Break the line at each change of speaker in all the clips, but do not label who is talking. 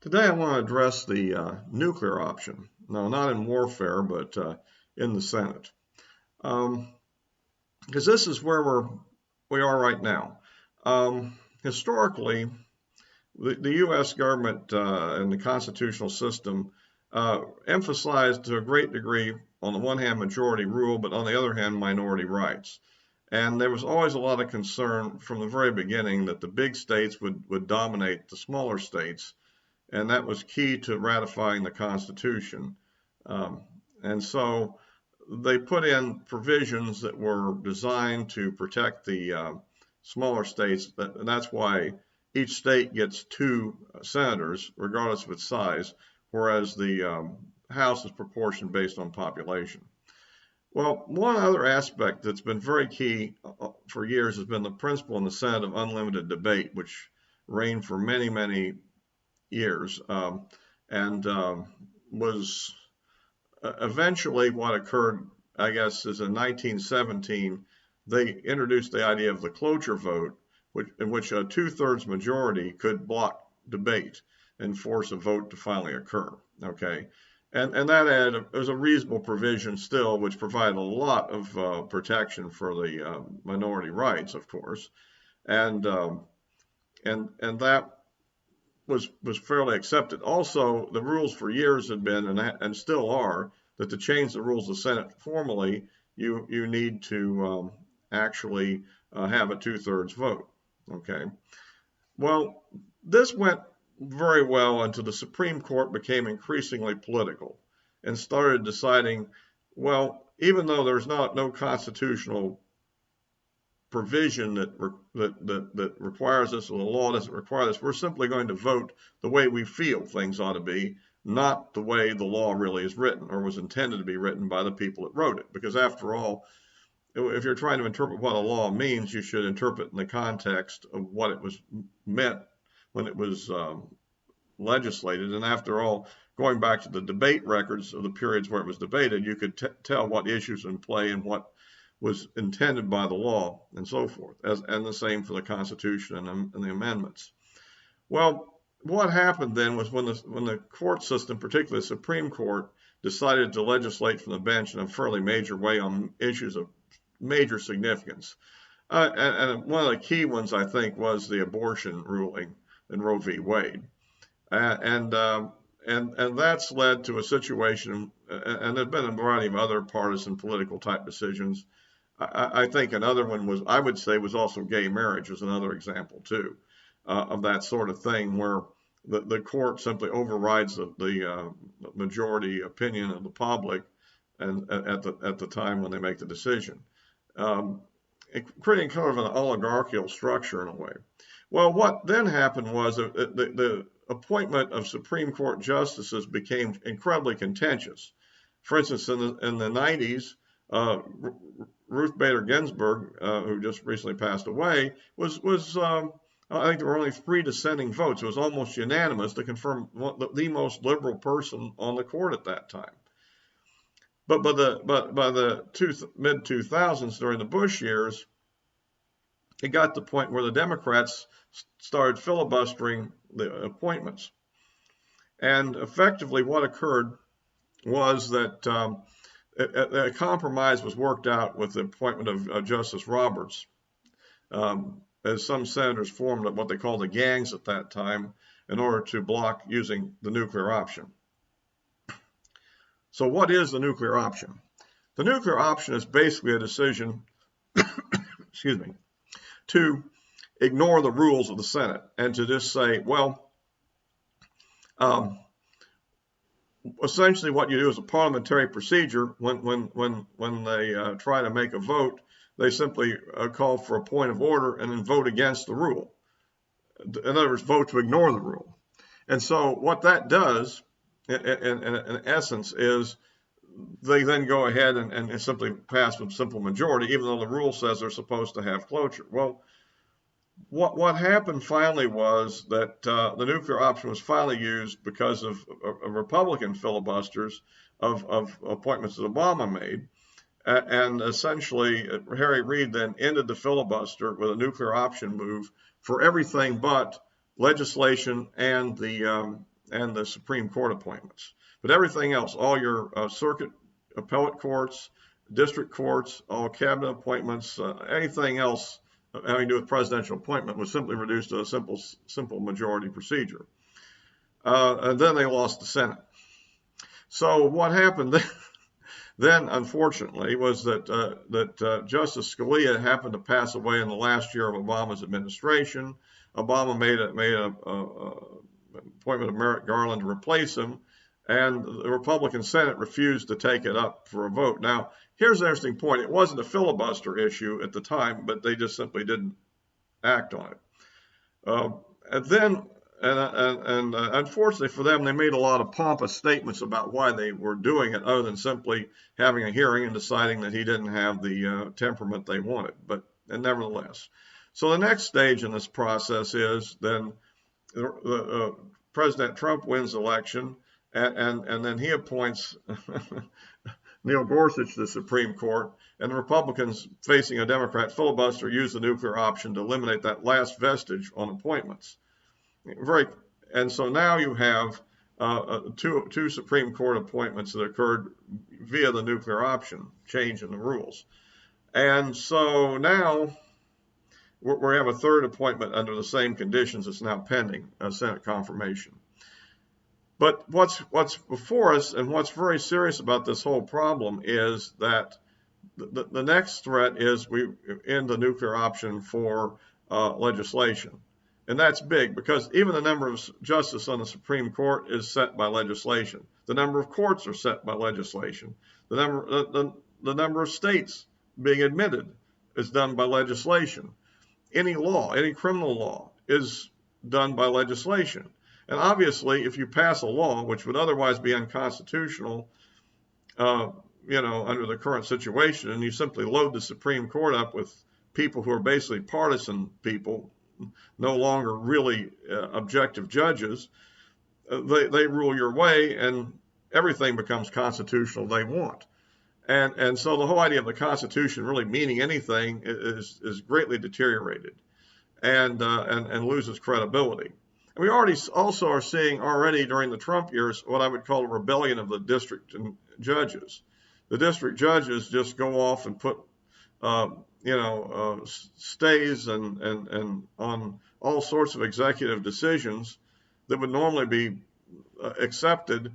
Today I want to address the nuclear option. No, not in warfare, but in the Senate. Because this is where we are right now. Historically, the U.S. government and the constitutional system emphasized to a great degree, on the one hand, majority rule, but on the other hand, minority rights. And there was always a lot of concern from the very beginning that the big states would dominate the smaller states, and that was key to ratifying the Constitution. Um, and so they put in provisions that were designed to protect the smaller states, and that's why each state gets two senators, regardless of its size, whereas the House is proportioned based on population. Well, one other aspect that's been very key for years has been the principle in the Senate of unlimited debate, which reigned for many, many years, and was eventually what occurred, I guess, is in 1917, they introduced the idea of the cloture vote, in which a two-thirds majority could block debate and force a vote to finally occur. Okay, and that it was a reasonable provision still, which provided a lot of protection for the minority rights, of course, and and that was fairly accepted. Also, the rules for years had been and still are that to change the rules of the Senate formally, you need to actually have a two-thirds vote. Okay. Well, this went very well until the Supreme Court became increasingly political and started deciding, well, even though there's no constitutional provision that requires this, or the law doesn't require this, we're simply going to vote the way we feel things ought to be, not the way the law really is written or was intended to be written by the people that wrote it. Because after all, if you're trying to interpret what a law means, you should interpret in the context of what it was meant when it was legislated. And after all, going back to the debate records of the periods where it was debated, you could tell what issues in play and what was intended by the law and so forth, and the same for the Constitution and the amendments. Well, what happened then was when the court system, particularly the Supreme Court, decided to legislate from the bench in a fairly major way on issues of major significance. And one of the key ones, I think, was the abortion ruling in Roe v. Wade. And that's led to a situation, and there's been a variety of other partisan political type decisions. I think another one was, I would say, was also gay marriage was another example too, of that sort of thing where the court simply overrides the majority opinion of the public and at the time when they make the decision, creating kind of an oligarchical structure in a way. Well, what then happened was the appointment of Supreme Court justices became incredibly contentious. For instance, in the 90s, Ruth Bader Ginsburg, who just recently passed away, was I think there were only 3 dissenting votes. It was almost unanimous to confirm the most liberal person on the court at that time. But by the mid 2000s, during the Bush years, it got to the point where the Democrats started filibustering the appointments. And effectively what occurred was that a compromise was worked out with the appointment of Justice Roberts, as some senators formed what they called the gangs at that time in order to block using the nuclear option. So what is the nuclear option? The nuclear option is basically a decision, excuse me, to ignore the rules of the Senate and to just say, well, essentially what you do is a parliamentary procedure. When they try to make a vote, they simply call for a point of order and then vote against the rule. In other words, vote to ignore the rule. And so what that does, in essence, is they then go ahead and simply pass with simple majority, even though the rule says they're supposed to have cloture. Well, what happened finally was that the nuclear option was finally used because of Republican filibusters of appointments that Obama made. And essentially, Harry Reid then ended the filibuster with a nuclear option move for everything but legislation and the and the Supreme Court appointments. But everything else, all your circuit appellate courts, district courts, all cabinet appointments, anything else having to do with presidential appointment was simply reduced to a simple majority procedure. And then they lost the Senate. So what happened then, unfortunately, was that Justice Scalia happened to pass away in the last year of Obama's administration. Obama made an appointment of Merrick Garland to replace him, and the Republican Senate refused to take it up for a vote. Now, here's an interesting point. It wasn't a filibuster issue at the time, but they just simply didn't act on it. And then, unfortunately for them, they made a lot of pompous statements about why they were doing it, other than simply having a hearing and deciding that he didn't have the temperament they wanted. But nevertheless, so the next stage in this process is then President Trump wins the election, and then he appoints Neil Gorsuch to the Supreme Court, and the Republicans, facing a Democrat filibuster, use the nuclear option to eliminate that last vestige on appointments. And so now you have two Supreme Court appointments that occurred via the nuclear option change in the rules. And so now we have a third appointment under the same conditions that's now pending, Senate confirmation. But what's before us, and what's very serious about this whole problem, is that the next threat is we end the nuclear option for legislation. And that's big, because even the number of justices on the Supreme Court is set by legislation. The number of courts are set by legislation. The number of states being admitted is done by legislation. Any law, any criminal law, is done by legislation. And obviously, if you pass a law which would otherwise be unconstitutional, under the current situation, and you simply load the Supreme Court up with people who are basically partisan people, no longer really objective judges, they rule your way, and everything becomes constitutional they want. And so the whole idea of the Constitution really meaning anything is greatly deteriorated and loses credibility. And we also are seeing already during the Trump years what I would call a rebellion of the district judges. The district judges just go off and put stays and on all sorts of executive decisions that would normally be accepted,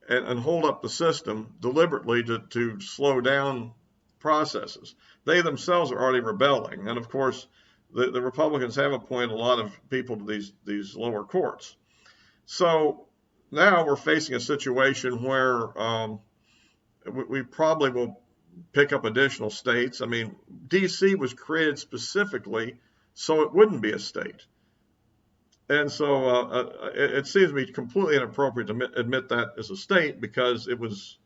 and hold up the system deliberately to slow down processes. They themselves are already rebelling, and of course the Republicans have appointed a lot of people to these lower courts. So now we're facing a situation where we probably will pick up additional states. I mean, D.C. was created specifically so it wouldn't be a state. And so it seems to be completely inappropriate to admit that as a state, because it was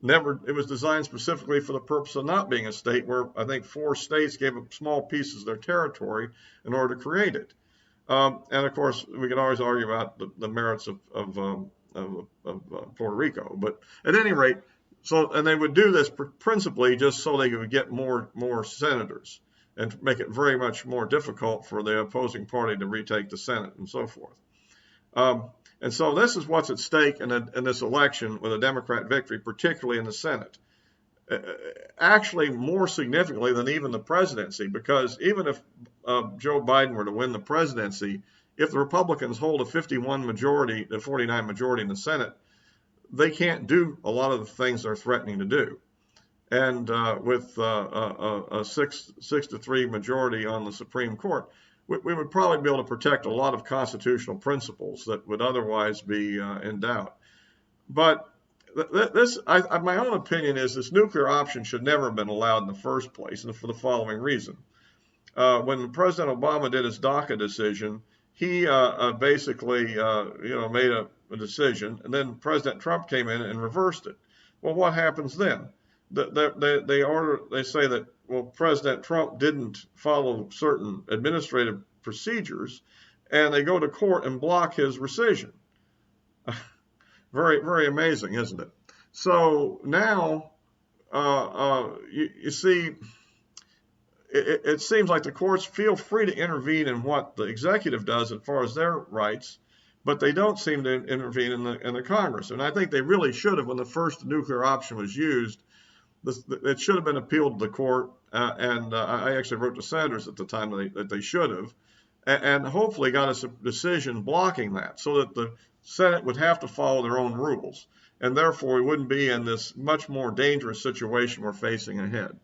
designed specifically for the purpose of not being a state, where I think 4 states gave up small pieces of their territory in order to create it. And of course, we can always argue about the merits of Puerto Rico. But at any rate, and they would do this principally just so they could get more senators, and make it very much more difficult for the opposing party to retake the Senate and so forth. And so this is what's at stake in this election with a Democrat victory, particularly in the Senate. Actually, more significantly than even the presidency, because even if Joe Biden were to win the presidency, if the Republicans hold a 51 majority, a 49 majority in the Senate, they can't do a lot of the things they're threatening to do. And with a 6-3 majority on the Supreme Court, we would probably be able to protect a lot of constitutional principles that would otherwise be in doubt. But my own opinion is this nuclear option should never have been allowed in the first place, and for the following reason. When President Obama did his DACA decision, he basically made a decision, and then President Trump came in and reversed it. Well, what happens then? They say that, well, President Trump didn't follow certain administrative procedures, and they go to court and block his rescission. Very, very amazing, isn't it? So now, you see, it seems like the courts feel free to intervene in what the executive does as far as their rights, but they don't seem to intervene in the Congress. And I think they really should have when the first nuclear option was used. It should have been appealed to the court, and I actually wrote to senators at the time that they should have, and hopefully got us a decision blocking that, so that the Senate would have to follow their own rules, and therefore we wouldn't be in this much more dangerous situation we're facing ahead.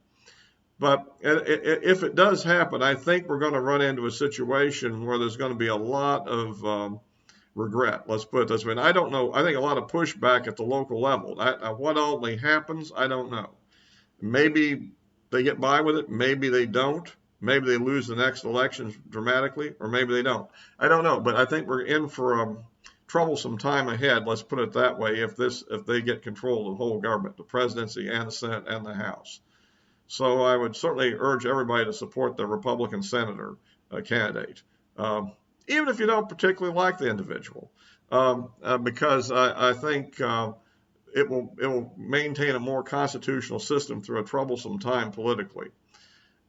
But if it does happen, I think we're going to run into a situation where there's going to be a lot of regret. Let's put it this way. And I don't know. I think a lot of pushback at the local level. What ultimately happens, I don't know. Maybe they get by with it. Maybe they don't. Maybe they lose the next election dramatically, or maybe they don't. I don't know. But I think we're in for a troublesome time ahead. Let's put it that way. If they get control of the whole government, the presidency and the Senate and the House. So I would certainly urge everybody to support the Republican senator candidate, even if you don't particularly like the individual, because I think it will maintain a more constitutional system through a troublesome time politically.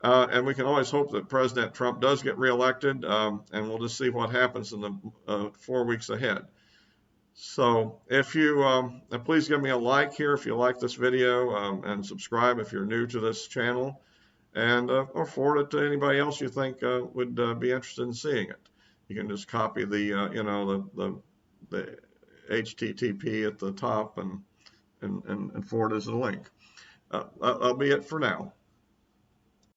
And we can always hope that President Trump does get reelected, and we'll just see what happens in the 4 weeks ahead. So if you please give me a like here if you like this video, and subscribe if you're new to this channel, and or forward it to anybody else you think would be interested in seeing it. You can just copy the HTTP at the top and forward as a link. That'll be it for now.